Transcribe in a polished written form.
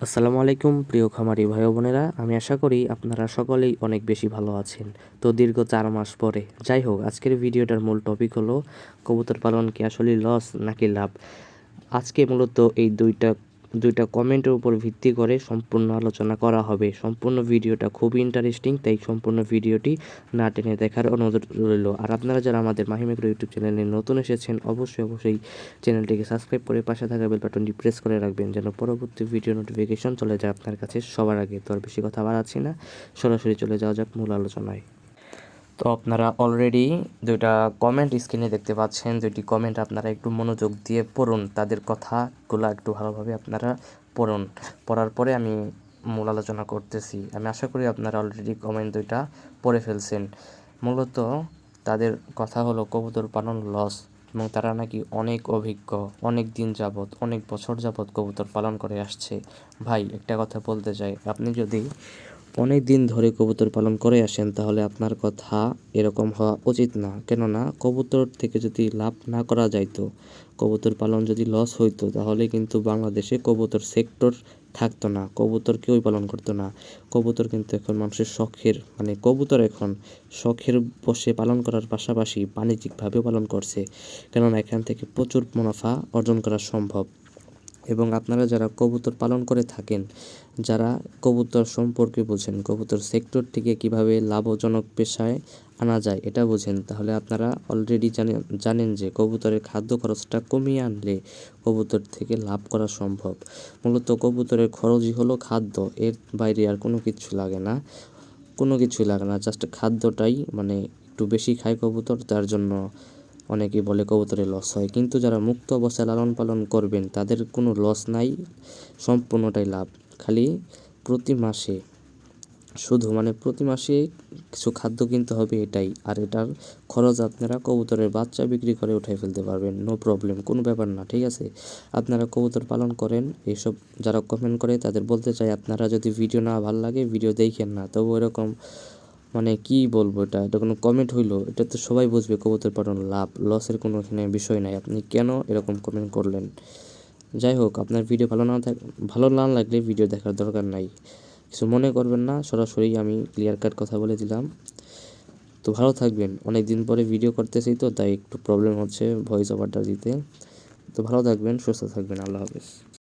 আসসালামু আলাইকুম প্রিয় খামারি ভাই ও বোনেরা, আমি আশা করি আপনারা সকলেই অনেক বেশি ভালো আছেন। তো দীর্ঘ 4 মাস পরে যাই হোক, আজকের ভিডিওটার মূল টপিক হলো কবুতর পালন কি আসলে লস নাকি লাভ। আজকে মূলত এই দুইটা কমেন্টের উপর ভিত্তি করে সম্পূর্ণ আলোচনা করা হবে। সম্পূর্ণ ভিডিওটা খুবই ইন্টারেস্টিং, তাই সম্পূর্ণ ভিডিওটি না টেনে দেখার অনুরোধ রইল। আর আপনারা যারা আমাদের মাহিম এগ্রো ইউটিউব চ্যানেলে নতুন এসেছেন, অবশ্যই চ্যানেলটিকে সাবস্ক্রাইব করে পাশে থাকা বেল বাটনটি প্রেস করে রাখবেন, যেন পরবর্তী ভিডিও নোটিফিকেশন চলে যায় আপনার কাছে সবার আগে। তো আর বেশি কথা বাড়াচ্ছি না, সরাসরি চলে যাওয়া যাক মূল আলোচনায়। তো আপনারা অলরেডি দুইটা কমেন্ট স্ক্রিনে দেখতে পাচ্ছেন। দুইটি কমেন্ট আপনারা একটু মনোযোগ দিয়ে পড়ুন, তাদের কথাগুলো একটু ভালোভাবে আপনারা পড়ুন। পড়ার পরে আমি মূল আলোচনা করতেছি। আমি আশা করি আপনারা অলরেডি কমেন্ট দুইটা পড়ে ফেলছেন। মূলত তাদের কথা হলো কবুতর পালন লস, এবং তারা নাকি অনেক অভিজ্ঞ, অনেক দিন যাবৎ, অনেক বছর যাবৎ কবুতর পালন করে আসছে। ভাই, একটা কথা বলতে চাই, আপনি যদি অনেক দিন ধরে কবুতর পালন করে আসেন তাহলে আপনার কথা এরকম হওয়া উচিত না। কেননা কবুতর থেকে যদি লাভ না করা যাইতো, কবুতর পালন যদি লস হইতো, তাহলে কিন্তু বাংলাদেশে কবুতর সেক্টর থাকতো না, কবুতর কেউই পালন করতো না। কবুতর কিন্তু এখন মানুষের শখের, মানে কবুতর এখন শখের বশে পালন করার পাশাপাশি বাণিজ্যিকভাবেও পালন করছে। কেননা এখান থেকে প্রচুর মুনাফা অর্জন করা সম্ভব। এবং আপনারা যারা কবুতর পালন করে থাকেন, যারা কবুতর সম্পর্কে বোঝেন, কবুতর সেক্টরটিকে কিভাবে লাভজনক পেশায় আনা যায় এটা বোঝেন, তাহলে আপনারা অলরেডি জানেন যে কবুতরের খাদ্য খরচটা কমিয়ে আনলে কবুতর থেকে লাভ করা সম্ভব। মূলত কবুতরের খরচই হলো খাদ্য, এর বাইরে আর কোনো কিছুই লাগে না, জাস্ট খাদ্যটাই, মানে একটু বেশি খায় কবুতর, তার জন্য অনেকেই বলে কবুতরে লস হয়। কিন্তু যারা মুক্ত অবস্থায় লালন পালন করবেন তাদের কোনো লস নাই, সম্পূর্ণটাই লাভ। খালি প্রতি মাসে প্রতি মাসে কিছু খাদ্য কিনতে হবে, এটাই। আর এটার খরচ আপনারা কবুতরের বাচ্চা বিক্রি করে উঠাই ফেলতে পারবেন, নো প্রবলেম, কোনো ব্যাপার না, ঠিক আছে। আপনারা কবুতর পালন করেন, এইসব যারা কমেন্ট করে তাদের বলতে চাই, আপনারা যদি ভিডিও না ভালো লাগে ভিডিও দেখেন না। তবু এরকম, মানে কি বলবো, এটা কোনো কমেন্ট হইলো? এটা তো সবাই বুঝবে কবুতর পালন লাভ লসের কোনো এখানে বিষয় নাই। আপনি কেন এরকম কমেন্ট করলেন? যাই হোক, আপনার ভিডিও ভালো না লাগলে ভিডিও দেখার দরকার নাই, কিছু মনে করবেন না। সরাসরি আমি ক্লিয়ার কাট কথা বলে দিলাম। তো ভালো থাকবেন, অনেক দিন পরে ভিডিও করতেছি তো তাই একটু প্রবলেম হচ্ছে ভয়েস ওভারটা দিতে। তো ভালো থাকবেন, সুস্থ থাকবেন, আল্লাহ হাফেজ।